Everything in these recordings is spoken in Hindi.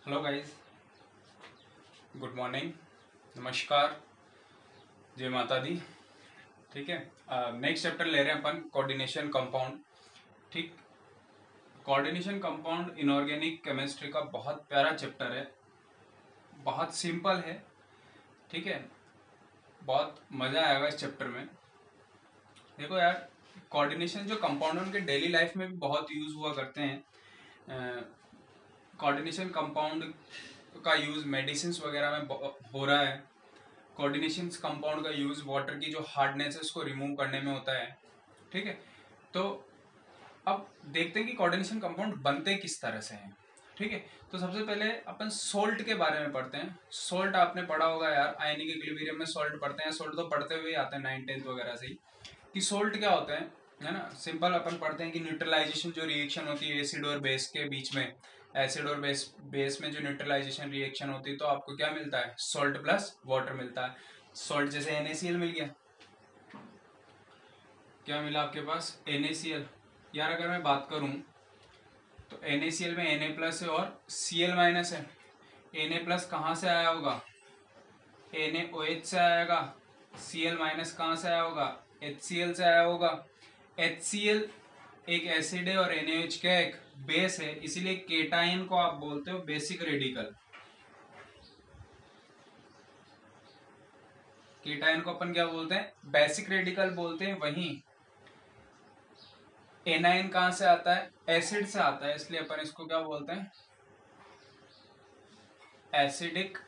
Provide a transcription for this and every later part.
हेलो गाइस, गुड मॉर्निंग, नमस्कार, जय माता दी। ठीक है, नेक्स्ट चैप्टर ले रहे हैं अपन कोऑर्डिनेशन कंपाउंड। ठीक, कोऑर्डिनेशन कंपाउंड इनऑर्गेनिक केमिस्ट्री का बहुत प्यारा चैप्टर है, बहुत सिंपल है। ठीक है, बहुत मज़ा आएगा इस चैप्टर में। देखो यार, कोऑर्डिनेशन जो कंपाउंड उनके डेली लाइफ में भी बहुत यूज़ हुआ करते हैं। कोऑर्डिनेशन कंपाउंड का यूज़ मेडिसिन वगैरह में हो रहा है। कोऑर्डिनेशन कंपाउंड का यूज़ वाटर की जो हार्डनेस है उसको रिमूव करने में होता है। ठीक है, तो अब देखते हैं कि कोऑर्डिनेशन कंपाउंड बनते किस तरह से हैं। ठीक है, तो सबसे पहले अपन सोल्ट के बारे में पढ़ते हैं। सोल्ट आपने पढ़ा होगा यार, आयनिक इक्विलिब्रियम में सोल्ट पढ़ते हैं। सोल्ट तो पढ़ते हुए आते हैं 9th वगैरह से ही कि सोल्ट क्या होता है ना। सिंपल अपन पढ़ते हैं कि न्यूट्रलाइजेशन जो रिएक्शन होती है एसिड और बेस के बीच में, एसिड और बेस में जो न्यूट्रलाइजेशन रिएक्शन होती है, तो आपको क्या मिलता है? सॉल्ट प्लस वाटर मिलता है। सॉल्ट जैसे NaCl मिल गया, क्या मिला आपके पास? NaCl। यार अगर मैं बात करूं तो NaCl में Na प्लस है और Cl माइनस है। Na प्लस कहाँ से आया होगा? NaOH से आएगा। Cl माइनस कहाँ से आया होगा? HCl से आया होगा। HCl एक एसिड है और NaOH क्या एक बेस है, इसीलिए केटायन को आप बोलते हो बेसिक रेडिकल। केटायन को अपन क्या बोलते हैं? बेसिक रेडिकल बोलते हैं। वहीं एनायन कहाँ से आता है? एसिड से आता है, इसलिए अपन इसको क्या बोलते हैं? एसिडिक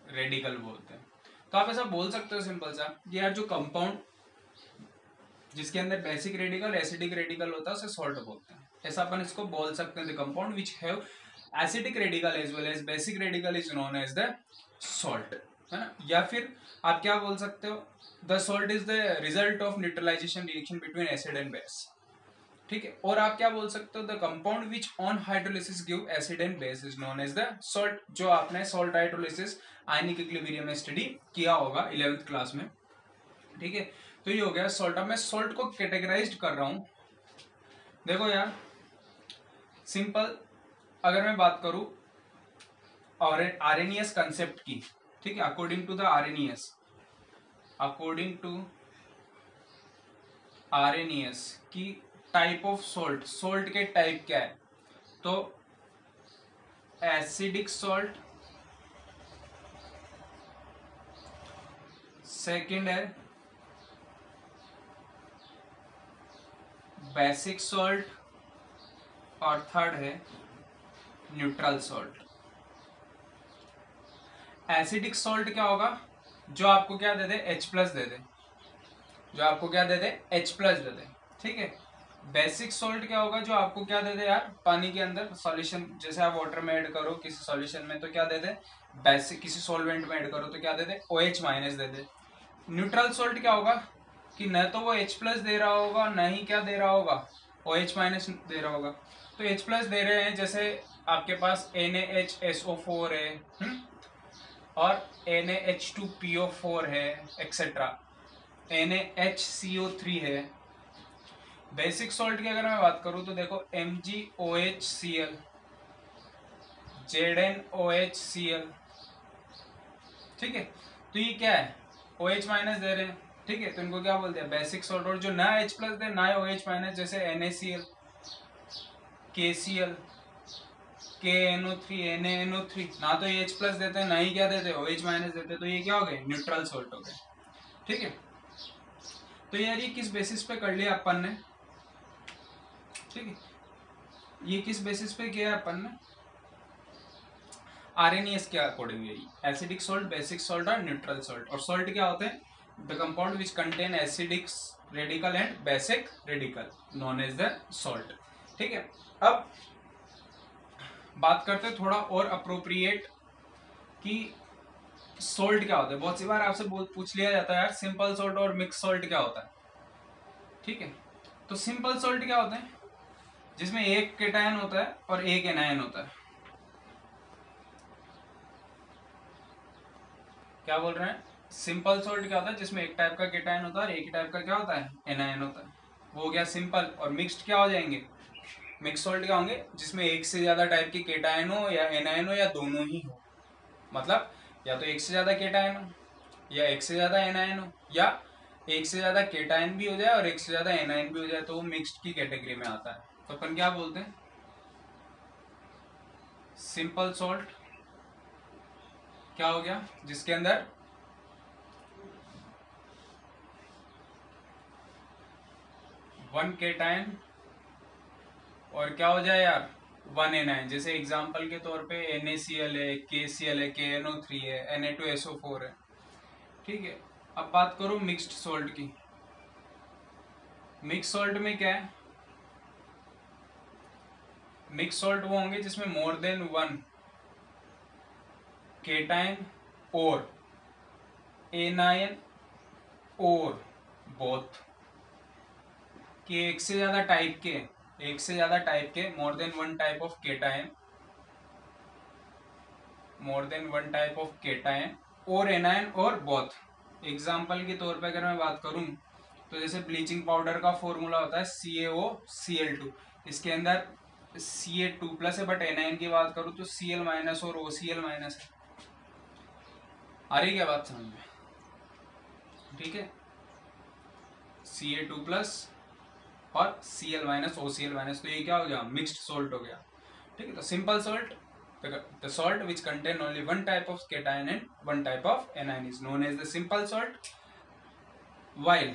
रेडिकल बोलते हैं। तो आप ऐसा बोल सकते हो सिंपल सा कि यार जो कंपाउंड जिसके अंदर बेसिक रेडिकल एसिडिक रेडिकल होता है उसे सॉल्ट बोलते हैं। ऐसा अपन इसको बोल सकते हैं। The compound which have acidic radical as well as basic radical is known as the salt, है ना। या फिर आप क्या बोल सकते हो? The salt is the result of neutralization reaction between acid and base. ठीक है, और आप क्या बोल सकते हो? The compound which on hydrolysis give acid and base is known as the salt. जो आपने सॉल्ट हाइड्रोलिसिस आयनिक इक्विलिब्रियम में स्टडी किया होगा 11th क्लास में। ठीक है, तो ये हो गया सॉल्ट। अब मैं सॉल्ट को कैटेगराइज कर रहा हूं। देखो यार, सिंपल अगर मैं बात करूं आरएनएस कंसेप्ट की, ठीक है, अकॉर्डिंग टू द आरएनएस की टाइप ऑफ सॉल्ट, सॉल्ट के टाइप क्या है? तो एसिडिक सॉल्ट, सेकंड है बेसिक सॉल्ट और थर्ड है न्यूट्रल सॉल्ट। एसिडिक सॉल्ट क्या होगा? जो आपको क्या दे दे? H प्लस दे दे। जो आपको क्या दे दे? H प्लस दे दे। ठीक है, बेसिक सॉल्ट क्या होगा? जो आपको क्या दे दे यार? पानी के अंदर सॉल्यूशन, जैसे आप वाटर में ऐड करो किसी सॉल्यूशन में तो क्या दे दे? बेसिक किसी सॉल्वेंट में ऐड करो तो क्या दे दे? OH माइनस दे दे। न्यूट्रल सॉल्ट क्या होगा कि न तो वो H प्लस दे रहा होगा, न ही क्या दे रहा होगा? OH माइनस दे रहा होगा। तो H प्लस दे रहे हैं, जैसे आपके पास NaHSO4 है, और NaH2PO4 है, एक्सेट्रा NaHCO3 है। बेसिक सॉल्ट की अगर मैं बात करूं तो देखो MgOHCl, ZnOHCl। ठीक है, तो ये क्या है? OH माइनस दे रहे हैं। ठीक है, तो इनको क्या बोलते हैं? Basic salt. और जो ना H प्लस दे ना OH माइनस, जैसे NaCl, KCl, KNO3, NaNO3, ना तो ये H प्लस देते हैं ना ही क्या देते हैं? OH माइनस देते हैं। तो ये क्या हो गए? न्यूट्रल सॉल्ट हो गए। ठीक है, तो यार ये किस बेसिस पे कर लिया अपन ने? ठीक है, ये किस बेसिस पे किया अपन ने? आरएनएस के अकॉर्डिंग, यही एसिडिक सॉल्ट, बेसिक सॉल्ट और न्यूट्रल सॉल्ट। और सॉल्ट क्या होते हैं? The compound which contain acidic radical and basic radical known as the salt. ठीक है, अब बात करते हैं थोड़ा और अप्रोप्रिएट कि सॉल्ट क्या होता है। बहुत सी बार आपसे पूछ लिया जाता है यार, सिंपल सॉल्ट और मिक्स सॉल्ट क्या होता है? ठीक है, तो सिंपल सॉल्ट क्या होते हैं? जिसमें एक केटायन होता है और एक एनायन होता है। क्या बोल रहे हैं? सिंपल सॉल्ट क्या होता है? जिसमें एक टाइप का केटायन होता है और एक टाइप का क्या होता है? एनायन होता है। वो हो गया सिंपल। और मिक्स्ड क्या हो जाएंगे? मिक्स सॉल्ट क्या होंगे? जिसमें एक से ज्यादा टाइप के केटायन हो या एनायन हो या दोनों ही हो। मतलब या तो एक से ज्यादा केटायन हो या एक से ज्यादा एनायन हो या एक से ज्यादा केटायन भी हो जाए और एक से ज्यादा एनायन भी हो जाए, तो वो मिक्स्ड की कैटेगरी में आता है। तो अपन क्या बोलते हैं? सिंपल सॉल्ट क्या हो गया? जिसके अंदर वन केटायन और क्या हो जाए यार, वन एनायन। जैसे एग्जांपल के तौर पे NaCl है, KCl है, KNO3 है, Na2SO4 है। ठीक है, अब बात करो मिक्स्ड सॉल्ट की। मिक्स सॉल्ट में क्या है? मिक्स सॉल्ट वो होंगे जिसमें मोर देन वन केटायन और एनायन और बोथ के एक से ज्यादा टाइप के more than one type of cation, और एनायन और बोथ। एग्जाम्पल के तौर पे अगर मैं बात करूं तो जैसे ब्लीचिंग पाउडर का फॉर्मूला होता है CaOCl2, इसके अंदर Ca2+ है, बट एनायन की बात करूं तो Cl- और OCl- है। आ रही क्या बात समझ में? ठीक है, Ca2+ और Cl- OCl-, तो ये क्या हो गया? मिक्स्ड सॉल्ट हो गया। ठीक है, तो simple salt, the salt which contain only one type of cation and one type of anion is known as the simple salt, while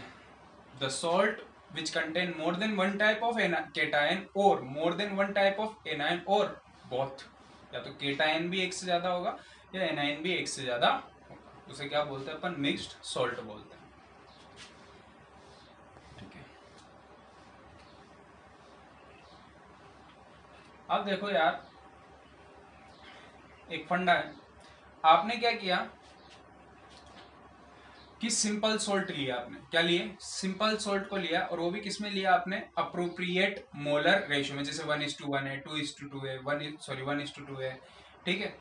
the salt which contain more than one type of cation or more than one type of anion or both, या तो cation भी एक से ज्यादा होगा या anion भी एक से ज्यादा होगा, उसे क्या बोलते हैं अपन? मिक्स्ड सॉल्ट बोलते हैं। ठीक है, अब देखो यार, एक फंडा है। आपने क्या किया कि सिंपल सॉल्ट लिया आपने, क्या लिए? सिंपल सॉल्ट को लिया, और वो भी किसमें लिया आपने? अप्रोप्रिएट मोलर रेशियो में, जैसे 1:1 है, 2:2 है, 1:2 है, ठीक है,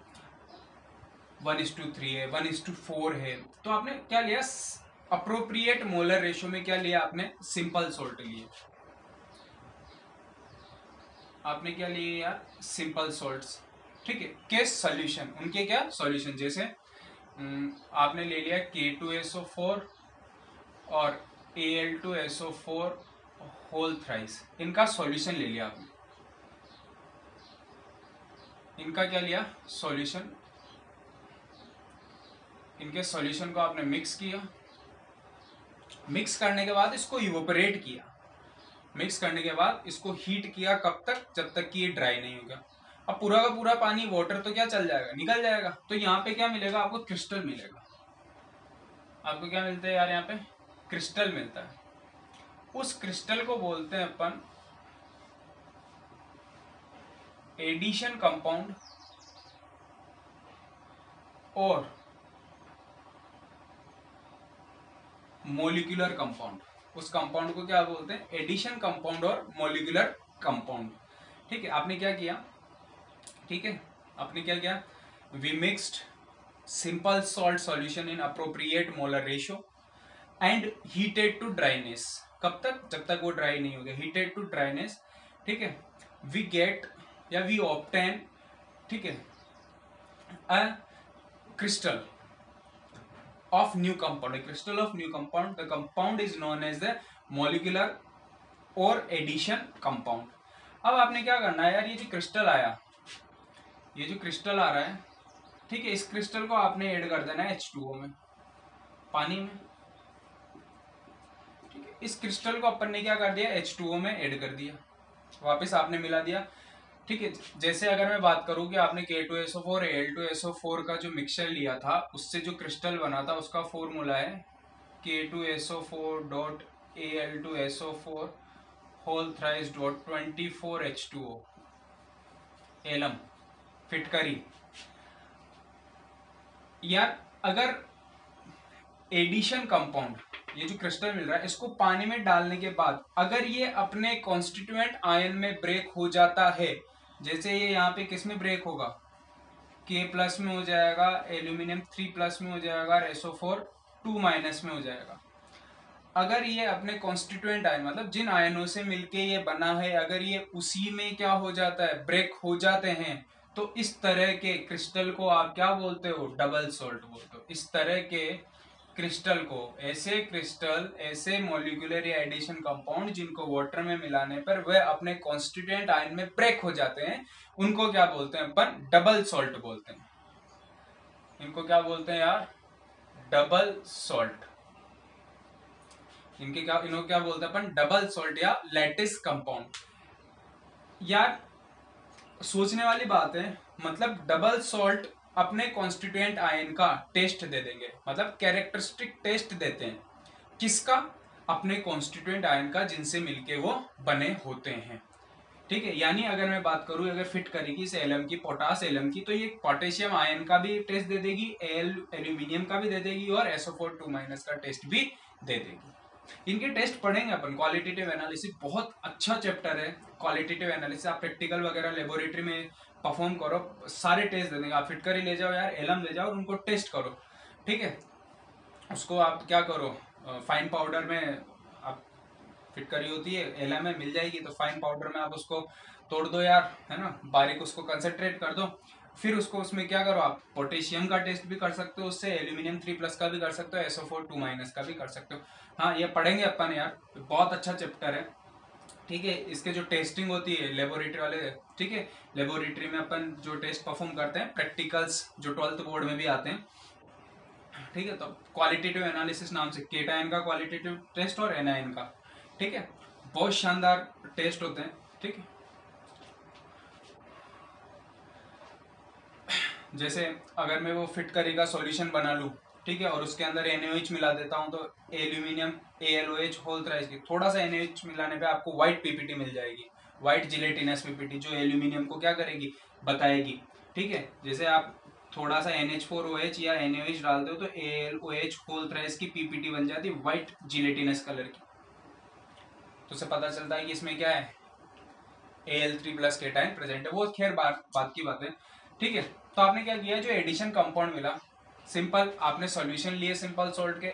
1:3 है, 1:4 है। तो आपने क्या लिया? अप्रोप्रिएट मोलर रेशियो में क्या लिया आपने? सिंपल सॉल्ट लिए। आपने क्या लिए यार? Simple salts. ठीक है, के सॉल्यूशन, उनके क्या सॉल्यूशन? जैसे आपने ले लिया K2SO4 और Al2SO4 होल थ्राइस, इनका सॉल्यूशन ले लिया आपने। इनका क्या लिया? सॉल्यूशन। इनके सॉल्यूशन को आपने मिक्स किया। मिक्स करने के बाद इसको इवोपरेट किया। मिक्स करने के बाद इसको हीट किया, कब तक? जब तक कि ये ड्राई नहीं होगा। अब पूरा का पूरा पानी, वाटर तो क्या चल जाएगा? निकल जाएगा। तो यहाँ पे क्या मिलेगा आपको? क्रिस्टल मिलेगा। आपको क्या मिलता है यार? यहाँ पे क्रिस्टल मिलता है। उस क्रिस्टल को बोलते हैं अपन एडिशन कंपाउंड और मोलिकुलर कंपाउंड। उस कंपाउंड को क्या बोलते हैं? एडिशन कंपाउंड और मोलिकुलर कंपाउंड। ठीक है, आपने क्या किया? ठीक है, आपने क्या किया? We mixed simple salt solution in appropriate molar ratio and heated to dryness. कब तक? जब तक वो ड्राई नहीं हो गया, हीटेड टू ड्राइनेस। ठीक है, वी गेट या वी ऑब्टेन, ठीक है, a crystal of new compound, a crystal of new compound. The compound is known as the molecular or addition compound. अब आपने क्या करना है यार? ये जो क्रिस्टल आया, ये जो क्रिस्टल आ रहा है, ठीक है, इस क्रिस्टल को आपने ऐड कर देना है H2O में, पानी में। ठीक है, इस क्रिस्टल को अपन ने क्या कर दिया? H2O में ऐड कर दिया, वापस आपने मिला दिया। ठीक है, जैसे अगर मैं बात करूं कि आपने K2SO4 Al2SO4 का जो मिक्सचर लिया था, उससे जो क्रिस्टल बना था, उसका फॉर्मूला है K2SO4.Al2SO4 whole thrice dot 24H2O alum फिटकरी। यार अगर एडिशन कंपाउंड, ये जो क्रिस्टल मिल रहा है, इसको पानी में डालने के बाद अगर ये अपने कॉन्स्टिट्यूएंट आयन में ब्रेक हो जाता है, जैसे ये यहाँ पे किस में ब्रेक होगा? K+ में हो जाएगा, एल्यूमिनियम 3+ में हो जाएगा, SO4 2- में हो जाएगा। अगर ये अपने कॉन्स्टिट्यूएंट आयन मतलब जिन आयनों से मिलके ये बना है, अगर ये उसी में क्या हो जाता है, ब्रेक हो जाते हैं, तो इस तरह के क्रिस्टल को आप क्या बोलते हो, डबल सॉल्ट बोलते हो। इस तरह के क्रिस्टल को, ऐसे क्रिस्टल, ऐसे मॉलिक्यूलर या एडिशन कंपाउंड जिनको वाटर में मिलाने पर वह अपने कॉन्स्टिट्यूएंट आयन में ब्रेक हो जाते हैं, उनको क्या बोलते हैं अपन, डबल सॉल्ट बोलते हैं। इनको क्या बोलते हैं यार, डबल सॉल्ट। इनको क्या बोलते हैं अपन, डबल सॉल्ट या लैटिस कंपाउंड। यार सोचने वाली बात है, मतलब डबल सॉल्ट अपने कॉन्स्टिट्यूएंट आयन का टेस्ट दे देंगे, मतलब कैरेक्टरिस्टिक टेस्ट देते हैं। किसका, अपने कॉन्स्टिट्यूएंट आयन का जिनसे मिलके वो बने होते हैं। ठीक है, यानी अगर मैं बात करूं, अगर फिट करेगी इस एलम की, पोटास एलम की, तो ये पोटेशियम आयन का भी टेस्ट दे देगी, एल्यूमिनियम का भी दे देगी, और SO4 का टेस्ट भी दे देगी। इनके टेस्ट पढ़ेंगे अपन। क्वालिटेटिव एनालिसिस बहुत अच्छा चैप्टर है। क्वालिटेटिव एनालिसिस आप प्रैक्टिकल वगैरह लेबोरेटरी में परफॉर्म करो, सारे टेस्ट दे देंगे। आप फिट कर ही ले जाओ यार, एलम ले जाओ और उनको टेस्ट करो। ठीक है, उसको आप क्या करो, फाइन पाउडर में आप फिट करी होती है, एलम में मिल जाएगी, तो फाइन पाउडर में आप उसको तोड़ दो यार, है ना, बारीक उसको कंसंट्रेट कर दो। फिर उसको उसमें क्या करो, आप पोटेशियम का टेस्ट भी कर सकते हो उससे, एल्यूमिनियम 3+ का भी कर सकते हो, SO4 का भी कर सकते हो। हाँ, ये पढ़ेंगे अपन यार, बहुत अच्छा चैप्टर है। ठीक है, इसके जो टेस्टिंग होती है लेबोरेटरी वाले, ठीक है, लेबोरेटरी में अपन जो टेस्ट परफॉर्म करते हैं, प्रैक्टिकल्स जो 12th बोर्ड में भी आते हैं। ठीक है, तो क्वालिटेटिव एनालिसिस नाम से केटायन का क्वालिटेटिव टेस्ट और एनायन का। ठीक है, बहुत शानदार टेस्ट होते हैं। ठीक है, जैसे अगर मैं वो फिट करेगा सॉल्यूशन बना लूं, ठीक है, और उसके अंदर NaOH मिला देता हूं, तो एल्यूमिनियम AlOH होल थ्राइस की, थोड़ा सा NaOH मिलाने पे आपको व्हाइट पीपीटी मिल जाएगी, व्हाइट जिलेटिनस पीपीटी, जो एल्यूमिनियम को क्या करेगी, बताएगी। ठीक है, जैसे आप थोड़ा सा NH4OH या NaOH डालते हो तो AlOH होल थ्राइस की पीपीटी बन जाती है, व्हाइट जिलेटिनस कलर की। तो उससे पता चलता है कि इसमें क्या है, Al3+ केटायन प्रेजेंट है। वो खैर बात की बात है। ठीक है, तो आपने क्या किया, जो एडिशन कंपाउंड मिला, सिंपल आपने सॉल्यूशन लिए सिंपल सॉल्ट के,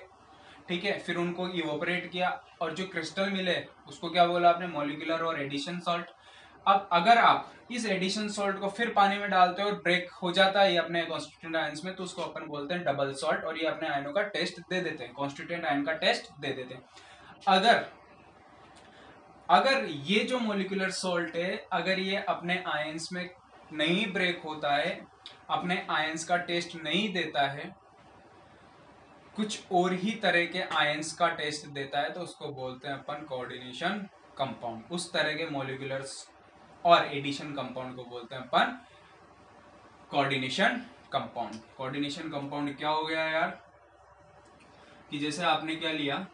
ठीक है, फिर उनको इवोपरेट किया, और जो क्रिस्टल मिले उसको क्या बोला आपने, मॉलिक्यूलर और एडिशन सॉल्ट। अब अगर आप इस एडिशन सॉल्ट को फिर पानी में डालते हो और ब्रेक हो जाता है ये अपने कॉन्स्टिट्यूएंट आयन्स में, तो उसको अपन बोलते हैं डबल सॉल्ट, और ये अपने आयनों का टेस्ट दे देते हैं, कॉन्स्टिट्यूएंट आयन का टेस्ट दे देते हैं। अगर ये जो मोलिकुलर सॉल्ट है, अगर ये अपने आयंस में नहीं ब्रेक होता है, अपने आयंस का टेस्ट नहीं देता है, कुछ और ही तरह के आयंस का टेस्ट देता है, तो उसको बोलते हैं अपन कोऑर्डिनेशन कंपाउंड। उस तरह के मोलिकुलर्स और एडिशन कंपाउंड को बोलते हैं अपन कोऑर्डिनेशन कंपाउंड। कोऑर्डिनेशन कंपाउंड क्या हो गया यार, कि जैसे आपने क्या लिया,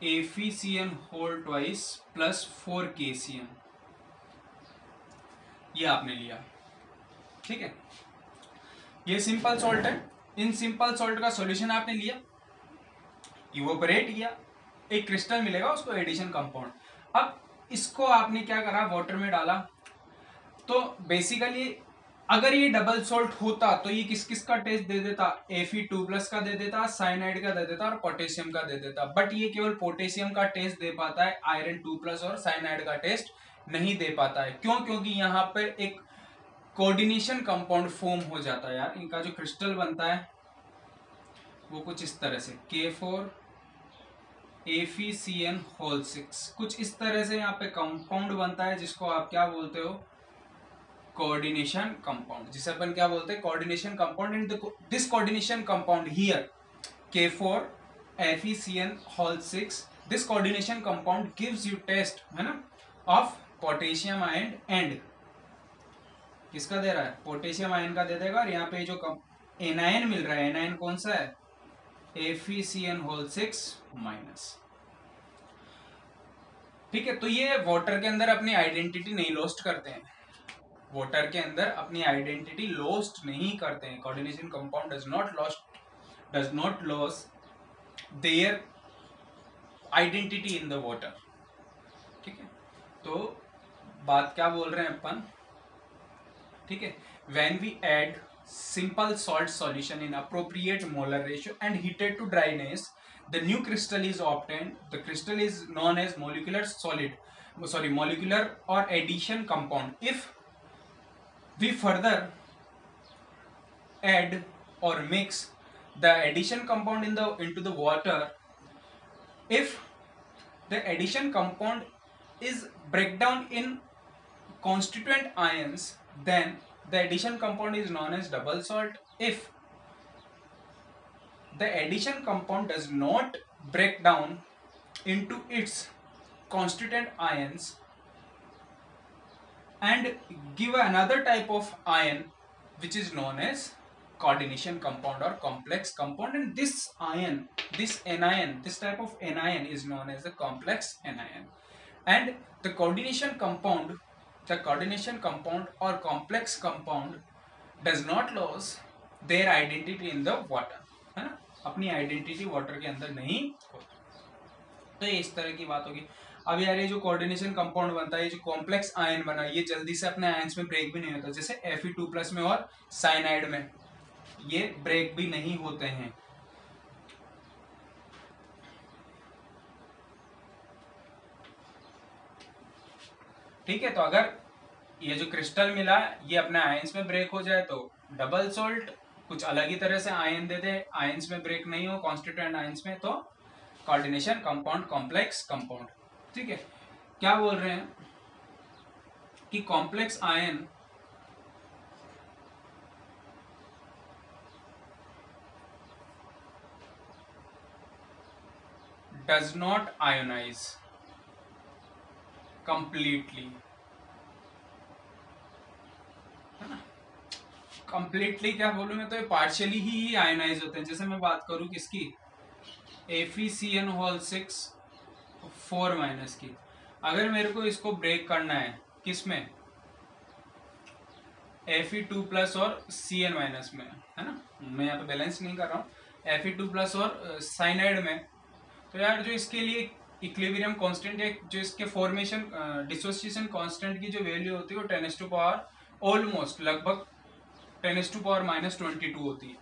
AfCN whole twice plus 4KCN, ये आपने लिया। ठीक है, ये सिंपल सॉल्ट है। इन सिंपल सॉल्ट का सॉल्यूशन आपने लिया, इवोपरेट किया, एक क्रिस्टल मिलेगा, उसको एडिशन कंपाउंड। अब इसको आपने क्या करा, वाटर में डाला। तो बेसिकली अगर ये डबल सॉल्ट होता तो ये किस किस का टेस्ट दे देता, Fe2+ का दे देता, साइनाइड का दे देता और पोटेशियम का दे देता। बट ये केवल पोटेशियम का टेस्ट दे पाता है, आयरन 2+ और साइनाइड का टेस्ट नहीं दे पाता है। क्यों, क्योंकि यहाँ पर एक कोऑर्डिनेशन कंपाउंड फॉर्म हो जाता है यार। इनका जो क्रिस्टल बनता है वो कुछ इस तरह से, K4 AfCN होल 6, कुछ इस तरह से यहाँ पे कंपाउंड बनता है, जिसको आप क्या बोलते हो, कोऑर्डिनेशन कंपाउंड, जिसे अपन क्या बोलते हैं, coordination compound. And this coordination compound here K4 AfCN whole 6, this coordination compound gives you test, है ना, ऑफ पोटेशियम आयन एंड किसका दे रहा है, पोटेशियम आयन का दे देगा। और यहाँ पे जो एनायन मिल रहा है, एनायन कौन सा है, AfCN होल 6-। ठीक है, तो ये वाटर के अंदर अपनी आइडेंटिटी नहीं लॉस्ट करते हैं, वाटर के अंदर अपनी आइडेंटिटी लॉस्ट नहीं करते हैं। Coordination compound does not loss their identity in the water. ठीक है, तो बात क्या बोल रहे हैं अपन, ठीक है, when we add simple salt solution in appropriate molar ratio and heated to dryness, the new crystal is obtained. The crystal is known as molecular or addition compound. If we further add or mix the addition compound into the water, if the addition compound is breakdown in constituent ions, then the addition compound is known as double salt. If the addition compound does not break down into its constituent ions and give another type of ion which is known as coordination compound or complex compound, and this type of anion is known as the complex anion. And the coordination compound or complex compound does not lose their identity in the water, है ना, अपनी आइडेंटिटी वाटर के अंदर नहीं होती। तो ये इस तरह की बात होगी। अब यार ये जो कोऑर्डिनेशन कंपाउंड बनता है, ये जो कॉम्प्लेक्स आयन बना, ये जल्दी से अपने आयन्स में ब्रेक भी नहीं होता, जैसे Fe2+ में और साइनाइड में ये ब्रेक भी नहीं होते हैं। ठीक है, तो अगर ये जो क्रिस्टल मिला ये अपने आयन्स में ब्रेक हो जाए तो डबल सोल्ट, कुछ अलग ही तरह से आयन दे दे, आयन्स में ब्रेक नहीं हो कॉन्स्टिट्यूएंट आयन्स में, तो कोऑर्डिनेशन कंपाउंड, कॉम्प्लेक्स कंपाउंड। ठीक है, क्या बोल रहे हैं कि complex ion does not ionize completely, है ना। कंप्लीटली क्या बोलूं मैं, तो ये पार्शियली ही आयोनाइज होते हैं। जैसे मैं बात करूं किसकी, FeCN6 4- की, अगर मेरे को इसको ब्रेक करना है किसमें, Fe2+ और Cn- में, है ना, मैं यहाँ पे बैलेंस नहीं कर रहा हूँ, Fe2+ और साइनाइड में, तो यार जो इसके लिए इक्विलिब्रियम कांस्टेंट या जो इसके फॉर्मेशन डिसोसिएशन कांस्टेंट की जो वैल्यू होती है वो 10⁻, ऑलमोस्ट लगभग 10⁻22 होती है,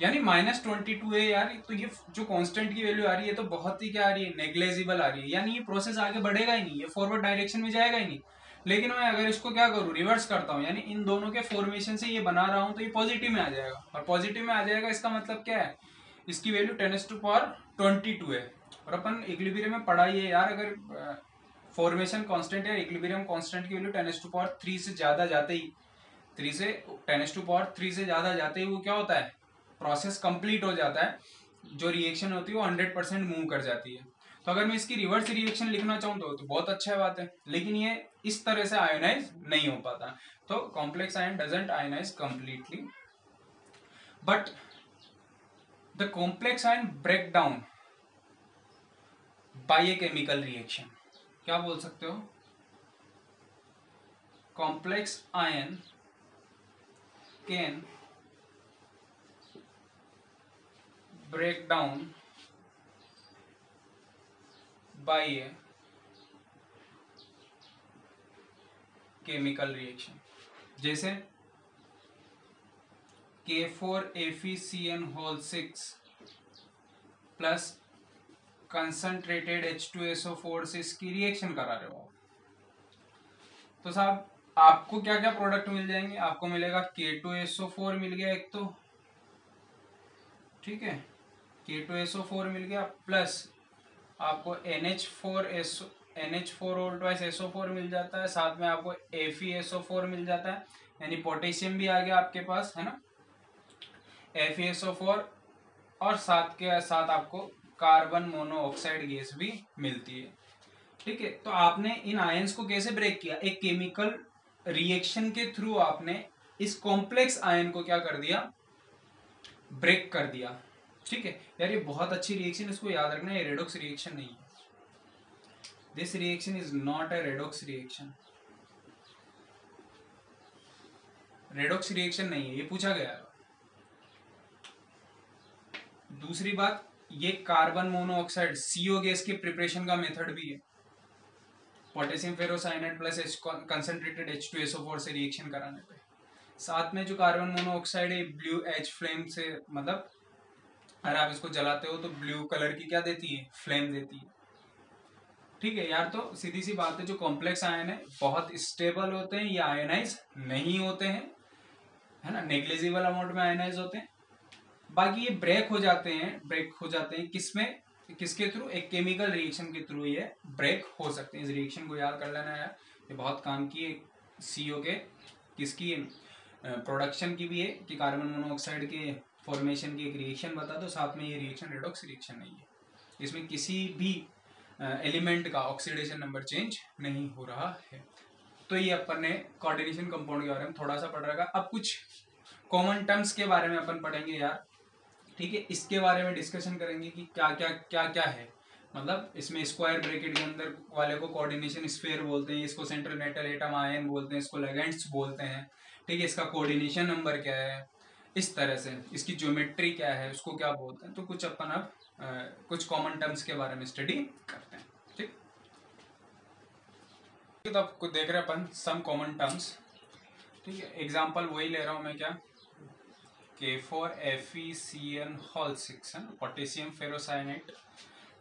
यानी -22 है यार। तो ये जो कांस्टेंट की वैल्यू आ रही है तो बहुत ही क्या आ रही है, नेग्लेजिबल आ रही है, यानी ये प्रोसेस आगे बढ़ेगा ही नहीं, ये फॉरवर्ड डायरेक्शन में जाएगा ही नहीं। लेकिन मैं अगर इसको क्या करूँ, रिवर्स करता हूँ, यानी इन दोनों के फॉर्मेशन से ये बना रहा हूँ, तो ये पॉजिटिव में आ जाएगा, और पॉजिटिव में आ जाएगा इसका मतलब क्या है, इसकी वैल्यू 10⁻22 है। और अपन इक्विलिब्रियम में पढ़ा ही है यार, अगर फॉर्मेशन कांस्टेंट या इक्विलिब्रियम कांस्टेंट की वैल्यू 10⁻3 से ज्यादा जाते ही 10⁻3 से ज्यादा जाते ही वो क्या होता है, प्रोसेस कंप्लीट हो जाता है, जो रिएक्शन होती है वो 100% मूव कर जाती है। तो अगर मैं इसकी रिवर्स रिएक्शन लिखना चाहूँ तो बहुत अच्छा बात है, लेकिन ये इस तरह से आयोनाइज नहीं हो पाता। तो complex ion doesn't ionise completely, but the complex ion break down by a chemical reaction. क्या बोल सकते हो, complex ion can break down by a chemical reaction, जैसे K4FeCN6 प्लस कंसंट्रेटेड H2SO4 से इसकी रिएक्शन करा रहे हो, तो साहब आपको क्या क्या प्रोडक्ट मिल जाएंगे, आपको मिलेगा K2SO4 मिल गया एक तो, ठीक है, K2SO4 मिल गया, प्लस आपको NH4 मिल जाता है, साथ में आपको FeSO4 मिल जाता है, यानी पोटेशियम भी आ गया आपके पास, है ना, FeSO4, और साथ के साथ आपको कार्बन मोनोऑक्साइड गैस भी मिलती है। ठीक है, तो आपने इन आयंस को कैसे ब्रेक किया, एक केमिकल रिएक्शन के थ्रू आपने इस कॉम्प्लेक्स आयन को क्या कर दिया, ब्रेक कर दिया। ठीक है यार, ये बहुत अच्छी रिएक्शन, इसको याद रखना, ये रेडॉक्स रिएक्शन नहीं है, this reaction is not a redox reaction, redox reaction नहीं है, ये पूछा गया। दूसरी बात, ये कार्बन मोनोऑक्साइड CO गैस के प्रिपरेशन का मेथड भी है, potassium ferrocyanide plus concentrated H2SO4 से रिएक्शन कराने पे, साथ में जो कार्बन मोनोऑक्साइड है ब्लू H फ्लेम से, मतलब अगर आप इसको जलाते हो तो ब्लू कलर की क्या देती है, फ्लेम देती है। ठीक है यार, तो सीधी सी बात है, जो कॉम्प्लेक्स आयन है बहुत स्टेबल होते हैं, ये आयनाइज नहीं होते हैं, है ना, नेग्लिजिबल अमाउंट में आयनाइज होते हैं। बाकी ये ब्रेक हो जाते हैं किसमें, किसके थ्रू, एक केमिकल रिएक्शन के थ्रू ये ब्रेक हो सकते हैं। इस रिएक्शन को याद कर लेना यार, ये बहुत काम की है CO के, किसकी, प्रोडक्शन की भी है, कि कार्बन मोनोऑक्साइड के फॉर्मेशन की एक रिएक्शन बता दो, साथ में ये रिएक्शन रेडॉक्स रिएक्शन नहीं है, इसमें किसी भी एलिमेंट का ऑक्सीडेशन नंबर चेंज नहीं हो रहा है। तो ये अपन ने कोऑर्डिनेशन कंपाउंड के बारे में थोड़ा सा पढ़ रखा। अब कुछ कॉमन टर्म्स के बारे में अपन पढ़ेंगे यार, ठीक है, इसके बारे में डिस्कशन करेंगे कि क्या क्या है। मतलब इसमें स्क्वायर ब्रैकेट के अंदर वाले को कोऑर्डिनेशन स्फीयर बोलते हैं, इसको सेंट्रल मेटल एटम आयन बोलते हैं, इसको लिगेंड्स बोलते हैं, ठीक है, इसका कोऑर्डिनेशन नंबर क्या है, इस तरह से इसकी ज्योमेट्री क्या है, उसको क्या बोलते हैं। तो कुछ अपन अब कुछ कॉमन टर्म्स के बारे में स्टडी करते हैं, ठीक। तो अब कुछ देख रहे हैं अपन सम कॉमन टर्म्स, ठीक है। एग्जाम्पल वही ले रहा हूं मैं, क्या, K4FeCN6 है, पोटेशियम फेरोसाइनेट,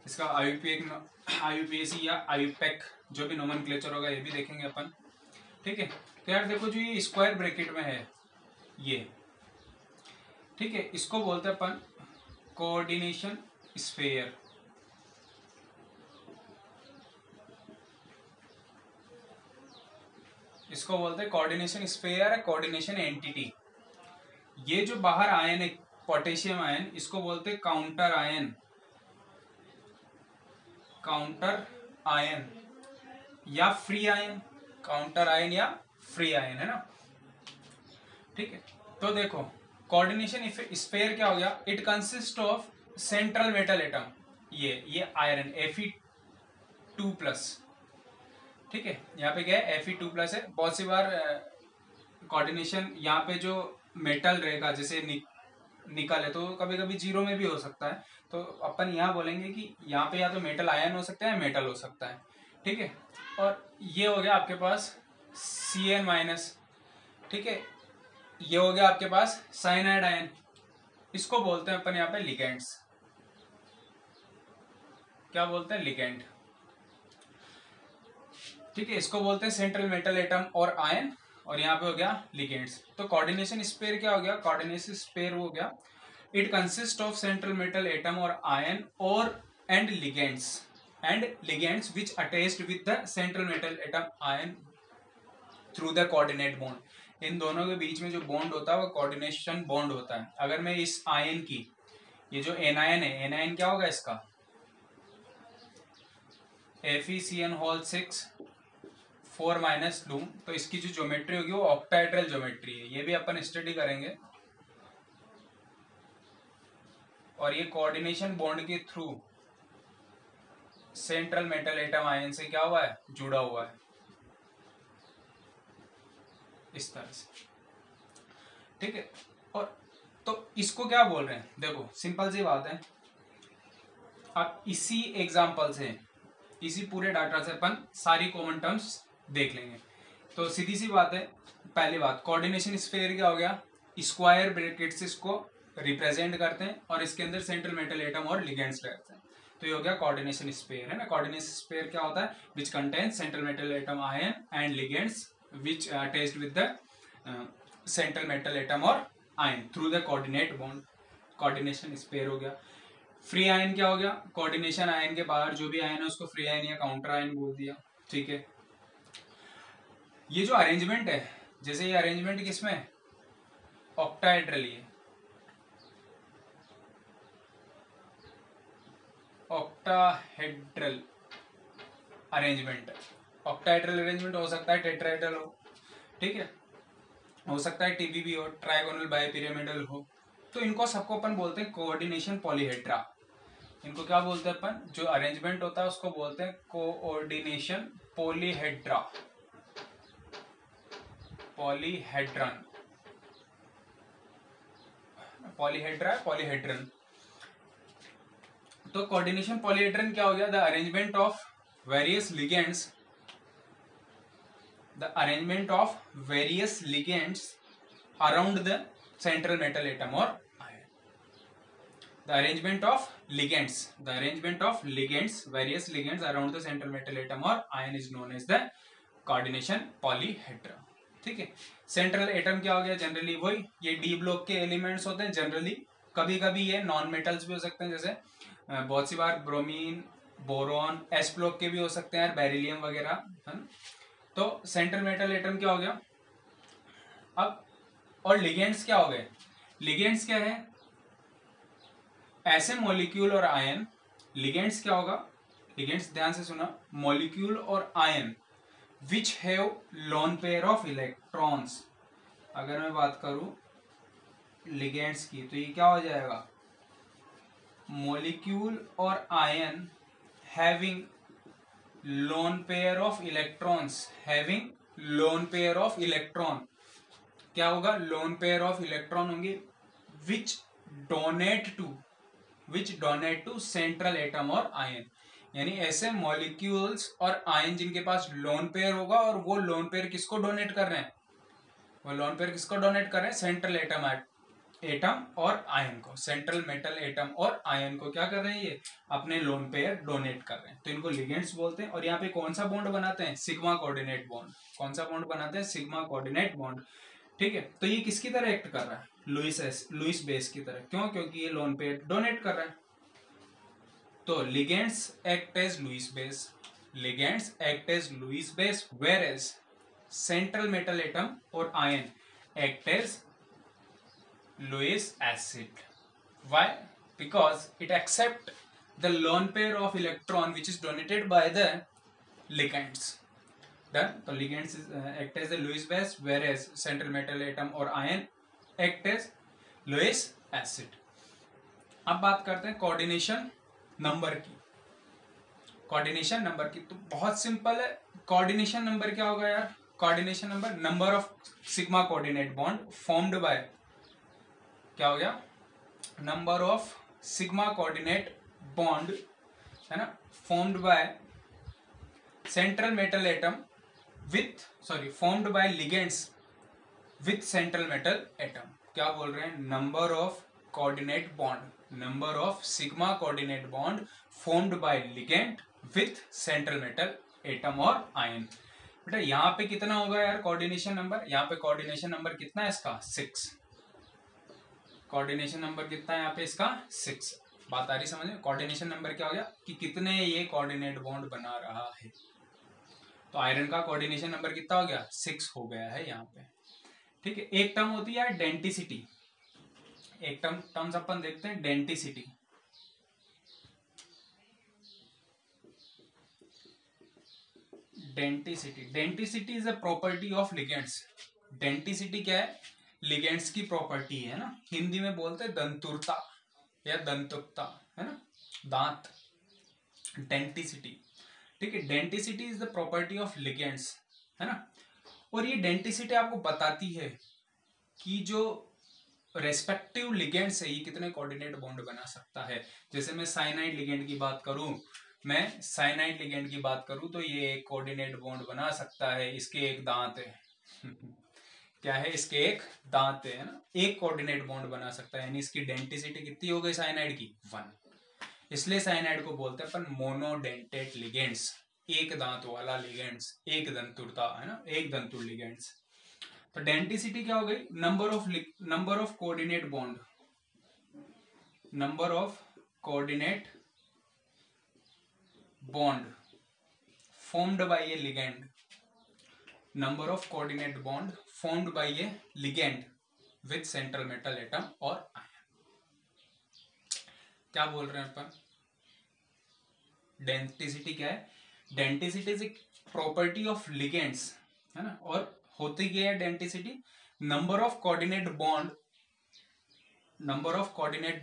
इसका IUPAC या IUPAC जो भी नोमेनक्लेचर होगा ये भी देखेंगे अपन, ठीक है। तो यार देखो, जो ये स्क्वायर ब्रैकेट में है ये, ठीक है, इसको बोलते हैं अपन कोऑर्डिनेशन स्फीयर। इसको बोलते हैं कोऑर्डिनेशन स्फीयर, कोऑर्डिनेशन एंटिटी। ये जो बाहर आयन है पोटेशियम आयन, इसको बोलते हैं काउंटर आयन, काउंटर आयन या फ्री आयन, काउंटर आयन या फ्री आयन, है ना, ठीक है। तो देखो कोऑर्डिनेशन स्फीयर क्या हो गया, it consist of central metal atom, ये आयरन Fe2+, ठीक है, यहाँ पे क्या है Fe2+ है। बहुत सी बार कोऑर्डिनेशन यहाँ पे जो मेटल रहेगा, जैसे निकल है, तो कभी कभी जीरो में भी हो सकता है, तो अपन यहाँ बोलेंगे कि यहाँ पे या तो मेटल आयन हो सकता है, मेटल हो सकता है, ठीक है। और ये हो गया आपके पास Cn-, ठीक है, ये हो गया आपके पास साइनाइड आयन, इसको बोलते हैं अपन यहाँ पे लिगेंड्स, क्या बोलते हैं, लिगेंड, ठीक है। इसको बोलते हैं सेंट्रल मेटल एटम और आयन, और यहाँ पे हो गया लिगेंड्स। तो कोऑर्डिनेशन स्फीयर क्या हो गया, कोऑर्डिनेशन स्फीयर हो गया, it consist of central metal atom और आयन और and ligands which attached with the central metal atom ion through the coordinate bond. इन दोनों के बीच में जो बॉन्ड होता है वो कोऑर्डिनेशन बॉन्ड होता है। अगर मैं इस आयन की, ये जो एनायन है, एनायन क्या होगा इसका, FeCN6 4-, तो इसकी जो ज्योमेट्री होगी वो ऑक्टाहेड्रल ज्योमेट्री है, ये भी अपन स्टडी करेंगे। और ये कोऑर्डिनेशन बॉन्ड के through central metal atom ion से क्या हुआ है, जुड़ा हुआ है, इस तरह से, ठीक है। और तो इसको क्या बोल रहे हैं, देखो सिंपल सी बात है, अब इसी एग्जांपल से, इसी पूरे डाटा से अपन सारी कॉमन टर्म्स देख लेंगे। तो सीधी सी बात है, पहली बात कोऑर्डिनेशन स्फीयर क्या हो गया, स्क्वायर ब्रैकेट से इसको रिप्रेजेंट करते हैं और इसके अंदर सेंट्रल मेटल एटम और लिगेंड्स रहते हैं, तो ये हो गया कोऑर्डिनेशन स्फीयर, है ना। कोऑर्डिनेशन स्फीयर क्या होता है, which contains central metal atom ion and ligands which attached with the central metal atom और ion through the coordinate bond, coordination sphere हो गया। फ्री आयन क्या हो गया, कोऑर्डिनेशन आयन के बाहर जो भी आयन है उसको फ्री आयन या काउंटर आयन बोल दिया, ठीक है। ये जो अरेंजमेंट है, जैसे ये अरेंजमेंट किसमें, ऑक्टाहेड्रल, ये ऑक्टाहेड्रल अरेंजमेंट, ऑक्टाहेड्रल अरेंजमेंट हो सकता है टेट्राहेड्रल हो, ठीक है, हो सकता है TBB हो, ट्राइगोनल बाइपिरामिडल हो। तो इनको सबको अपन बोलते हैं कोऑर्डिनेशन पॉलीहेड्रा। इनको क्या बोलते हैं अपन, जो अरेंजमेंट होता है उसको बोलते हैं coordination polyhedra, polyhedron, polyhedra, polyhedron. तो कोऑर्डिनेशन पॉलीहेड्रन क्या हो गया, the arrangement of various ligands, the arrangement of various ligands around the central metal atom और ion, The arrangement of ligands, various ligands around the central metal atom or ion is known as the coordination polyhedra. ठीक है, सेंट्रल एटम क्या हो गया, जनरली वही ये डी ब्लॉक के एलिमेंट्स होते हैं जनरली, कभी कभी ये नॉन मेटल्स भी हो सकते हैं, जैसे बहुत सी बार ब्रोमीन, बोरॉन, एस ब्लॉक के भी हो सकते हैं, बेरिलियम वगैरह, है ना। तो सेंट्रल मेटल एटम क्या हो गया अब, और लिगेंड्स क्या हो गए, लिगेंड्स क्या है, ऐसे मॉलिक्यूल और आयन, लिगेंड्स क्या होगा, लिगेंड्स ध्यान से सुना, मॉलिक्यूल और ion which have lone pair of electrons. अगर मैं बात करूं लिगेंड्स की तो ये क्या हो जाएगा, मॉलिक्यूल और ion having lone pair of electrons, having lone pair of electron, क्या होगा, लोन पेयर ऑफ इलेक्ट्रॉन होंगे विच डोनेट टू सेंट्रल एटम और आयन, यानी ऐसे मॉलिक्यूल्स और आयन जिनके पास लोन पेयर होगा, और वो लोन पेयर किसको डोनेट कर रहे हैं, वो लोन पेयर किसको डोनेट कर रहे हैं, सेंट्रल एटम और आयन को, सेंट्रल मेटल एटम और आयन को क्या कर रहे हैं, ये अपने लोन पेयर डोनेट कर रहे हैं, तो इनको लिगेंड्स बोलते हैं। और यहाँ पे कौन सा बॉन्ड बनाते हैं, सिग्मा कोऑर्डिनेट बॉन्ड, कौन सा बॉन्ड बनाते हैं, सिग्मा कोऑर्डिनेट बॉन्ड। ठीक है, तो ये किसकी तरह एक्ट कर रहा है, लुईस बेस की तरह, क्यों, क्योंकि ये लोन पेयर डोनेट कर रहा है। तो ligands act as Lewis base, where as central metal atom और ion act as Lewis acid. Why? Because it accept the lone pair of electron which is donated by the ligands. Done. So ligands act as the Lewis base, whereas central metal atom or ion act as Lewis acid. अब बात करते हैं कोऑर्डिनेशन नंबर की, कोऑर्डिनेशन नंबर की तो बहुत सिंपल है, कोऑर्डिनेशन नंबर क्या होगा यार, coordination number of sigma coordinate bond formed bye, क्या हो गया, number of sigma coordinate bond, है ना, formed by central metal atom formed by ligands with central metal atom. क्या बोल रहे हैं, number of coordinate bond, number of sigma coordinate bond formed bye ligand with central metal atom और आयन। बेटा यहाँ पे कितना होगा यार कोऑर्डिनेशन नंबर, यहाँ पे कोऑर्डिनेशन नंबर कितना है इसका, 6, कोऑर्डिनेशन नंबर कितना है यहाँ पे इसका, 6। बात आ रही समझ में, कोऑर्डिनेशन नंबर क्या हो गया कि कितने ये कोऑर्डिनेट बॉन्ड बना रहा है, तो आयरन का कोऑर्डिनेशन नंबर कितना हो गया, 6 हो गया है यहाँ पे। ठीक है, एक टर्म होती है डेंटिसिटी, एक टर्म्स अपन देखते हैं, denticity. Denticity is a property of ligands. Denticity क्या है, लिगेंड्स की प्रॉपर्टी है ना, हिंदी में बोलते हैं दंतुरता या दंतुकता, है ना, दांत, डेंटिसिटी। ठीक है, denticity is the property of ligands, है ना, और ये डेंटिसिटी आपको बताती है कि जो रेस्पेक्टिव लिगेंड्स है ये कितने कोऑर्डिनेट बॉन्ड बना सकता है। जैसे मैं साइनाइड लिगेंड की बात करूं, तो ये एक कोऑर्डिनेट बॉन्ड बना सकता है, इसके एक दांत है क्या है, इसके एक दांत है ना, एक कोऑर्डिनेट बॉन्ड बना सकता है, यानी इसकी डेंटिसिटी कितनी हो गई साइनाइड की, 1। इसलिए साइनाइड को बोलते हैं अपन मोनोडेंटेट लिगेंड्स, एक दांत वाला लिगेंड्स, एक दंतुरता, है ना, एक दंतुर लिगेंड्स। तो डेंटिसिटी क्या हो गई, number of coordinate bond, number of coordinate bond formed bye A ligand, number of coordinate bond formed bye A ligand with central metal atom और आयन। क्या बोल रहे हैं अपन, डेंटिसिटी क्या है, डेंटिसिटी इज एक प्रॉपर्टी ऑफ लिगेंड्स, है ना, और होती क्या है denticity, number of coordinate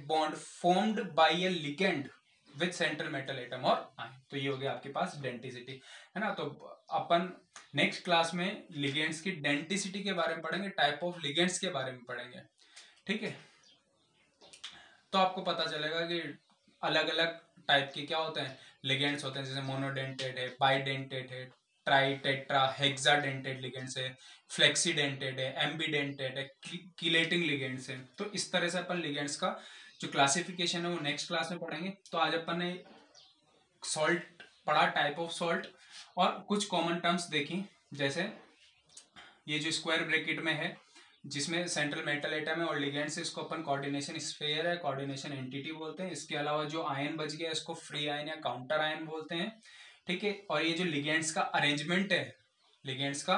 bond formed bye A ligand with central metal atom और आयन। तो ये हो गया आपके पास डेंटिसिटी, है ना। तो अपन नेक्स्ट क्लास में लिगेंड्स की डेंटिसिटी के बारे में पढ़ेंगे, टाइप ऑफ लिगेंड्स के बारे में पढ़ेंगे। ठीक है, तो आपको पता चलेगा कि अलग अलग टाइप के क्या होते हैं, लिगेंड्स होते हैं, जैसे मोनोडेंटेट है, बाइडेंटेट है, ट्राई टेट्रा हेक्साडेंटेट लिगेंड्स है, फ्लेक्सीडेंटेट है, एम्बीडेंटेट है, किलेटिंग लिगेंड्स है। तो इस तरह से अपन लिगेंड्स का जो क्लासिफिकेशन है वो नेक्स्ट क्लास में पढ़ेंगे। तो आज अपन ने सॉल्ट पढ़ा, टाइप ऑफ सॉल्ट, और कुछ कॉमन टर्म्स देखी, जैसे ये जो स्क्वायर ब्रैकेट में है जिसमें सेंट्रल मेटल एटम है और लिगेंड से, इसको अपन कोऑर्डिनेशन स्फीयर है, कोऑर्डिनेशन एंटिटी बोलते हैं। इसके अलावा जो आयन बच गया इसको फ्री आयन या काउंटर आयन बोलते हैं, ठीक है। और ये जो लिगेंड्स का अरेंजमेंट है, लिगेंड्स का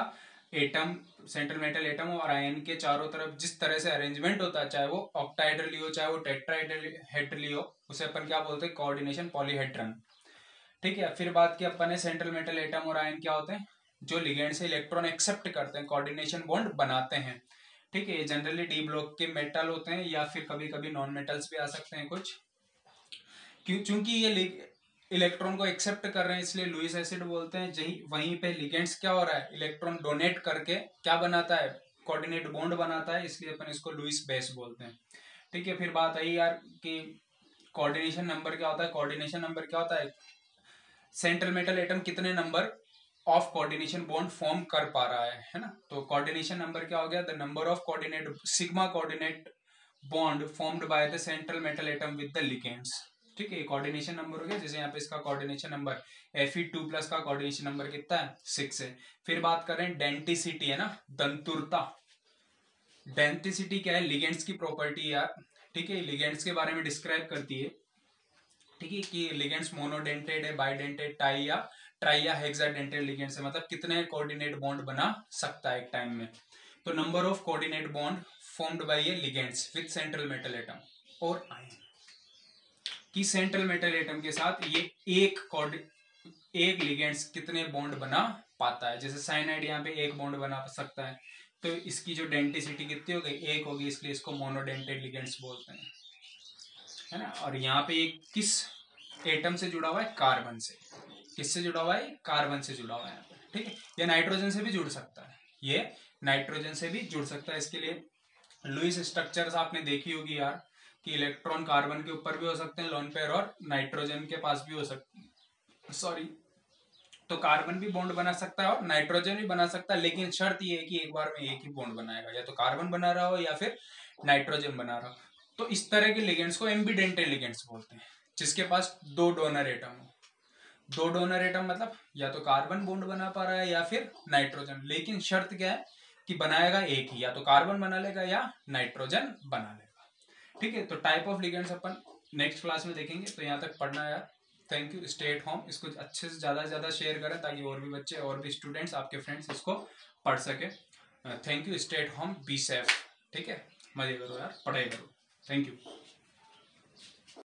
एटम, सेंट्रल मेटल एटम और आयन के चारों तरफ जिस तरह से अरेंजमेंट होता है, चाहे वो ऑक्टाहेड्रली हो चाहे वो टेट्राहेड्रली हो, उसे अपन क्या बोलते हैं, कोऑर्डिनेशन पॉलीहेड्रन, ठीक है। फिर बात की अपन ने सेंट्रल मेटल एटम और आयन क्या होते हैं, जो लिगेंड से इलेक्ट्रॉन एक्सेप्ट करते हैं, कोऑर्डिनेशन बॉन्ड बनाते हैं, ठीक है। ये जनरली डी ब्लॉक के मेटल होते हैं या फिर कभी कभी नॉन मेटल्स भी आ सकते हैं कुछ, क्यों, चूंकि ये इलेक्ट्रॉन को एक्सेप्ट कर रहे हैं इसलिए लुईस एसिड बोलते हैं। वहीं पे लिगेंड्स क्या हो रहा है, इलेक्ट्रॉन डोनेट करके क्या बनाता है, कोऑर्डिनेट बॉन्ड बनाता है, इसलिए अपन इसको लुईस बेस बोलते हैं, ठीक है। फिर बात आई यार कि कोऑर्डिनेशन नंबर क्या होता है। कोऑर्डिनेशन नंबर क्या होता है, सेंट्रल मेटल एटम कितने number of coordination bond form कर पा रहा है ना। तो कोऑर्डिनेशन नंबर क्या हो गया, the number of coordinate sigma coordinate bond formed by the central metal atom with the ligands, ठीक है। कोऑर्डिनेशन नंबर हो गया, जैसे यहाँ पे इसका कोऑर्डिनेशन नंबर Fe2+ का कोऑर्डिनेशन नंबर कितना है, 6 है। फिर बात कर रहे हैं डेंटिसिटी, है ना, दंतुरता। डेंटिसिटी क्या है, लिगेंड्स की प्रॉपर्टी यार, ठीक है, लिगेंड्स के बारे में डिस्क्राइब करती है, ठीक है, कि लिगेंड्स मोनोडेंटेड है, बाइडेंटेड, टाई या ट्राई या हेक्साडेंटेड लिगेंड्स है, मतलब कितने कोऑर्डिनेट बॉन्ड बना सकता है एक टाइम में। तो number of coordinate bond formed by ये ligands with central metal atom और आयन, कि सेंट्रल मेटल एटम के साथ ये एक लिगेंड्स कितने बॉन्ड बना पाता है। जैसे साइनाइड यहाँ पे एक बॉन्ड बना सकता है, तो इसकी जो डेंटिसिटी कितनी हो गई, एक होगी, इसलिए इसको मोनोडेंटेड लिगेंड्स बोलते हैं, है ना। और यहाँ पे एक किस एटम से जुड़ा हुआ है, कार्बन से। किससे जुड़ा हुआ है, कार्बन से जुड़ा हुआ है, ठीक है। ये नाइट्रोजन से भी जुड़ सकता है, ये नाइट्रोजन से भी जुड़ सकता है। इसके लिए लुईस स्ट्रक्चर्स आपने देखी होगी यार, कि इलेक्ट्रॉन कार्बन के ऊपर भी हो सकते हैं लोन पेयर, और नाइट्रोजन के पास भी हो सकते, सॉरी, तो कार्बन भी बॉन्ड बना सकता है और नाइट्रोजन भी बना सकता है, लेकिन शर्त ये है कि एक बार में एक ही बॉन्ड बनाएगा, या तो कार्बन बना रहा हो या फिर नाइट्रोजन बना रहा हो। तो इस तरह के लिगेंड्स को एम्बीडेंटेड लिगेंड्स बोलते हैं, जिसके पास दो डोनर एटम हो। दो डोनर एटम मतलब या तो कार्बन बॉन्ड बना पा रहा है या फिर नाइट्रोजन, लेकिन शर्त क्या है कि बनाएगा एक ही, या तो कार्बन बना लेगा या नाइट्रोजन बना लेगा, ठीक है। तो type of ligands upon next class में देखेंगे, तो यहाँ तक पढ़ना है यार। Thank you, stay at home, इसको अच्छे से ज्यादा शेयर करें ताकि और भी बच्चे और भी स्टूडेंट्स आपके फ्रेंड्स इसको पढ़ सके। Thank you, stay at home, be safe, ठीक है, मजे करो यार, पढ़ाई करो, थैंक यू।